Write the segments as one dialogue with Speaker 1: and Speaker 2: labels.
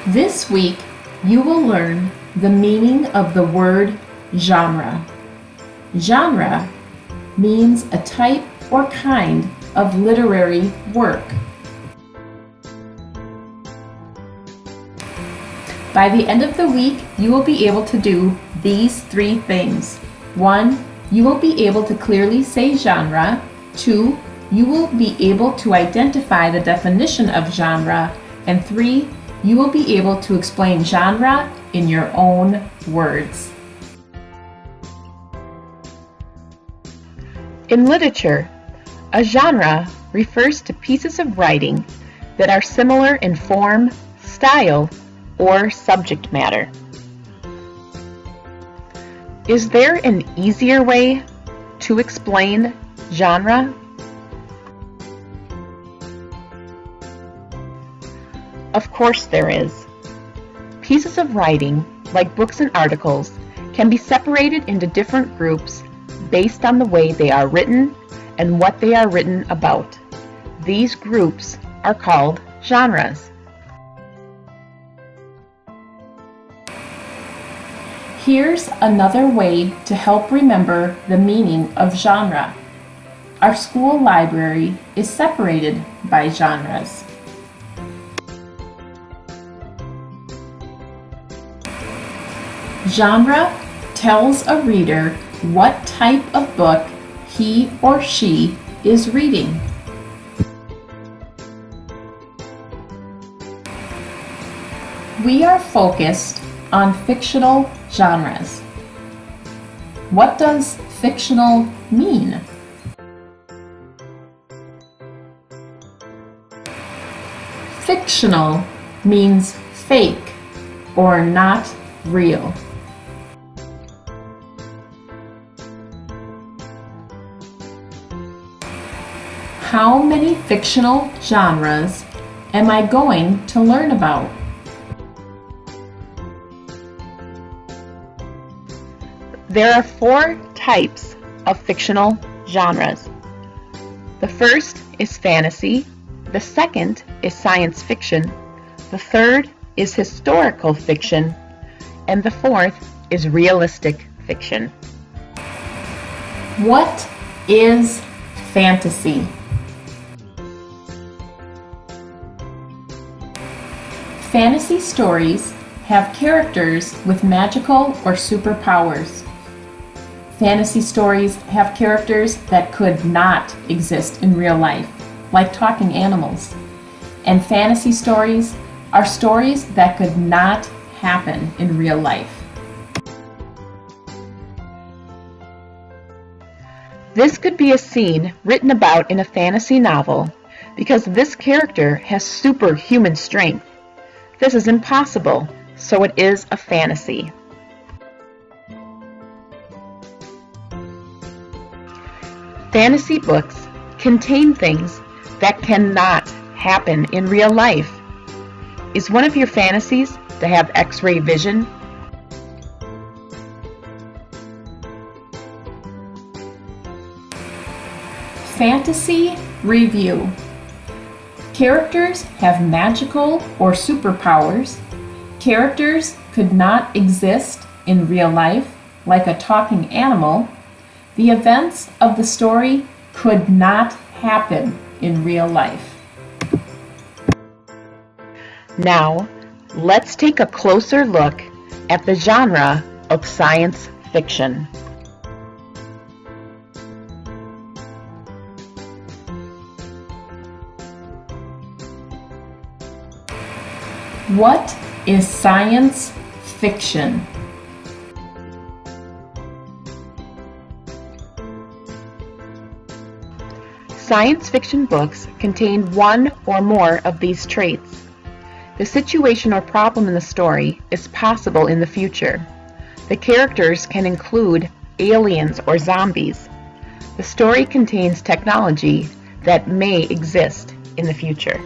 Speaker 1: This week, you will learn the meaning of the word genre. Genre means a type or kind of literary work. By the end of the week, you will be able to do these 3 things. 1, you will be able to clearly say genre. 2, you will be able to identify the definition of genre. And 3, you will be able to explain genre in your own words. In literature, a genre refers to pieces of writing that are similar in form, style, or subject matter. Is there an easier way to explain genre? Of course there is. Pieces of writing, like books and articles, can be separated into different groups based on the way they are written and what they are written about. These groups are called genres. Here's another way to help remember the meaning of genre. Our school library is separated by genres. Genre tells a reader what type of book he or she is reading. We are focused on fictional genres. What does fictional mean? Fictional means fake or not real. How many fictional genres am I going to learn about? There are 4 types of fictional genres. The first is fantasy, the second is science fiction, the third is historical fiction, and the fourth is realistic fiction. What is fantasy? Fantasy stories have characters with magical or superpowers. Fantasy stories have characters that could not exist in real life, like talking animals. And fantasy stories are stories that could not happen in real life. This could be a scene written about in a fantasy novel because this character has superhuman strength. This is impossible, so it is a fantasy. Fantasy books contain things that cannot happen in real life. Is one of your fantasies to have X-ray vision? Fantasy review. Characters have magical or superpowers. Characters could not exist in real life, like a talking animal. The events of the story could not happen in real life. Now, let's take a closer look at the genre of science fiction. What is science fiction? Science fiction books contain one or more of these traits. The situation or problem in the story is possible in the future. The characters can include aliens or zombies. The story contains technology that may exist in the future.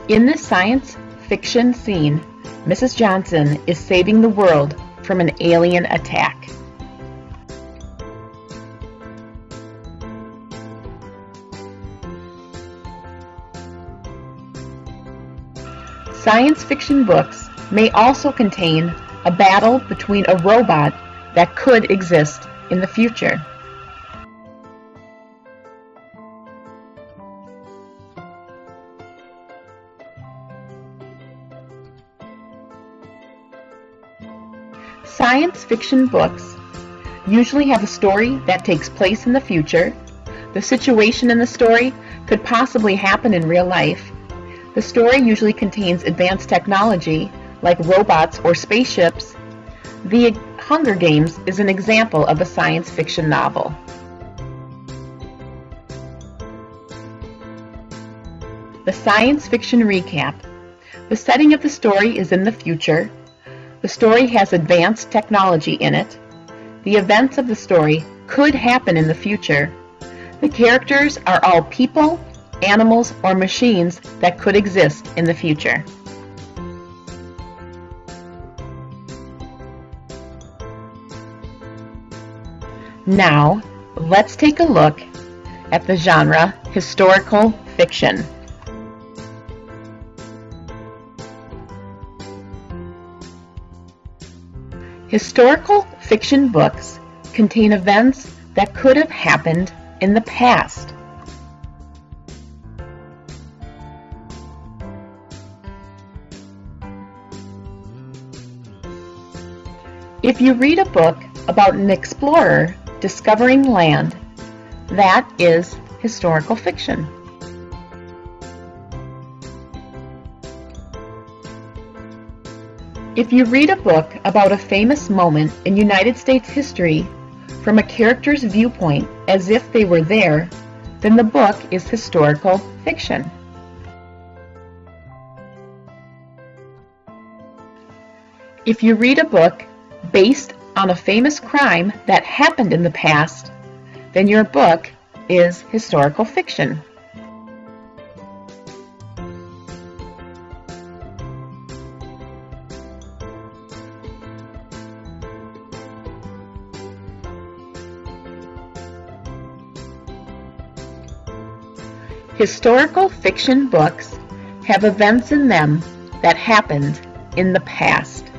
Speaker 1: In this science fiction scene, Mrs. Johnson is saving the world from an alien attack. Science fiction books may also contain a battle between a robot that could exist in the future. Science fiction books usually have a story that takes place in the future. The situation in the story could possibly happen in real life. The story usually contains advanced technology like robots or spaceships. The Hunger Games is an example of a science fiction novel. The science fiction recap. The setting of the story is in the future. The story has advanced technology in it. The events of the story could happen in the future. The characters are all people, animals, or machines that could exist in the future. Now, let's take a look at the genre historical fiction. Historical fiction books contain events that could have happened in the past. If you read a book about an explorer discovering land, that is historical fiction. If you read a book about a famous moment in United States history from a character's viewpoint as if they were there, then the book is historical fiction. If you read a book based on a famous crime that happened in the past, then your book is historical fiction. Historical fiction books have events in them that happened in the past.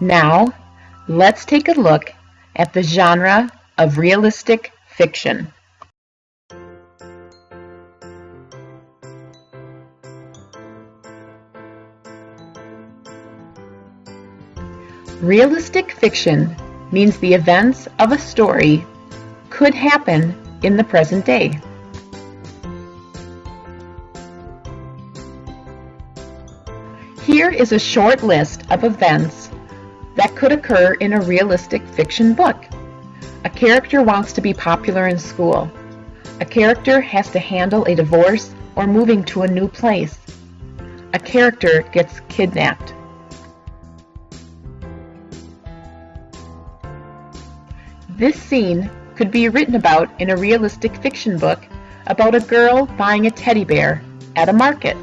Speaker 1: Now, let's take a look at the genre of realistic fiction. Realistic fiction means the events of a story could happen in the present day. Here is a short list of events that could occur in a realistic fiction book. A character wants to be popular in school. A character has to handle a divorce or moving to a new place. A character gets kidnapped. This scene could be written about in a realistic fiction book about a girl buying a teddy bear at a market.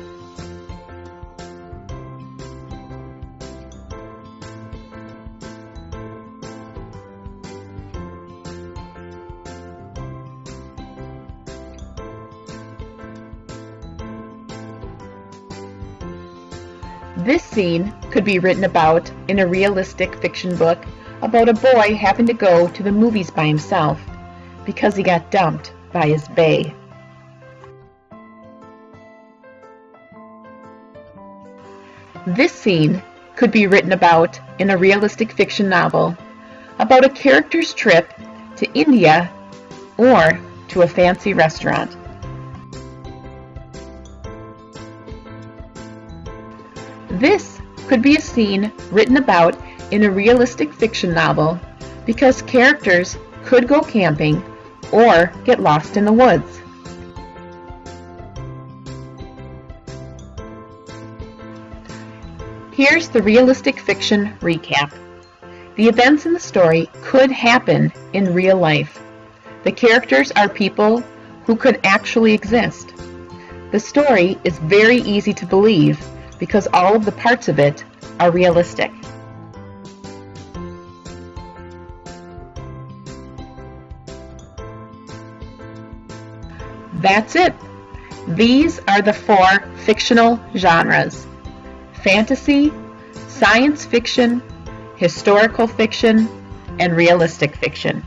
Speaker 1: This scene could be written about in a realistic fiction book about a boy having to go to the movies by himself because he got dumped by his bae. This scene could be written about in a realistic fiction novel about a character's trip to India or to a fancy restaurant. This could be a scene written about in a realistic fiction novel because characters could go camping or get lost in the woods. Here's the realistic fiction recap. The events in the story could happen in real life. The characters are people who could actually exist. The story is very easy to believe because all of the parts of it are realistic. That's it. These are the 4 fictional genres: fantasy, science fiction, historical fiction, and realistic fiction.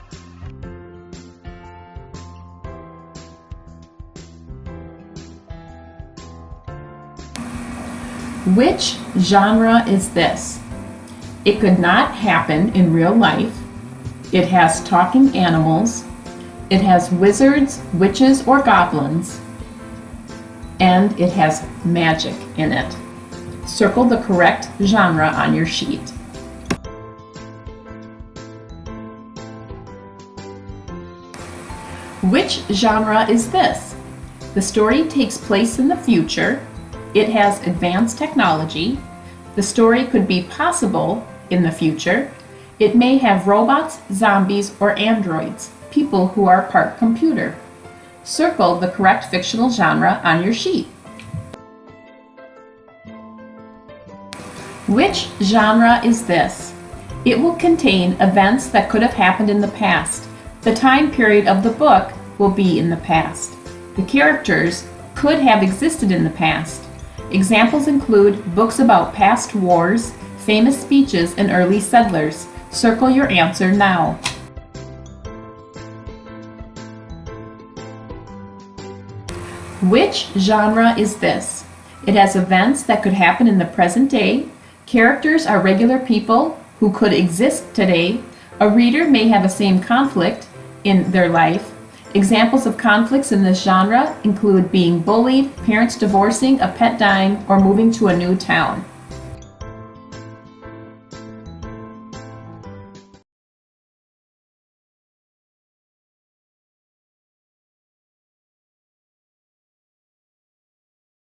Speaker 1: Which genre is this? It could not happen in real life. It has talking animals. It has wizards, witches, or goblins. And it has magic in it. Circle the correct genre on your sheet. Which genre is this? The story takes place in the future. It has advanced technology. The story could be possible in the future. It may have robots, zombies, or androids, people who are part computer. Circle the correct fictional genre on your sheet. Which genre is this? It will contain events that could have happened in the past. The time period of the book will be in the past. The characters could have existed in the past. Examples include books about past wars, famous speeches, and early settlers. Circle your answer now. Which genre is this? It has events that could happen in the present day. Characters are regular people who could exist today. A reader may have the same conflict in their life. Examples of conflicts in this genre include being bullied, parents divorcing, a pet dying, or moving to a new town.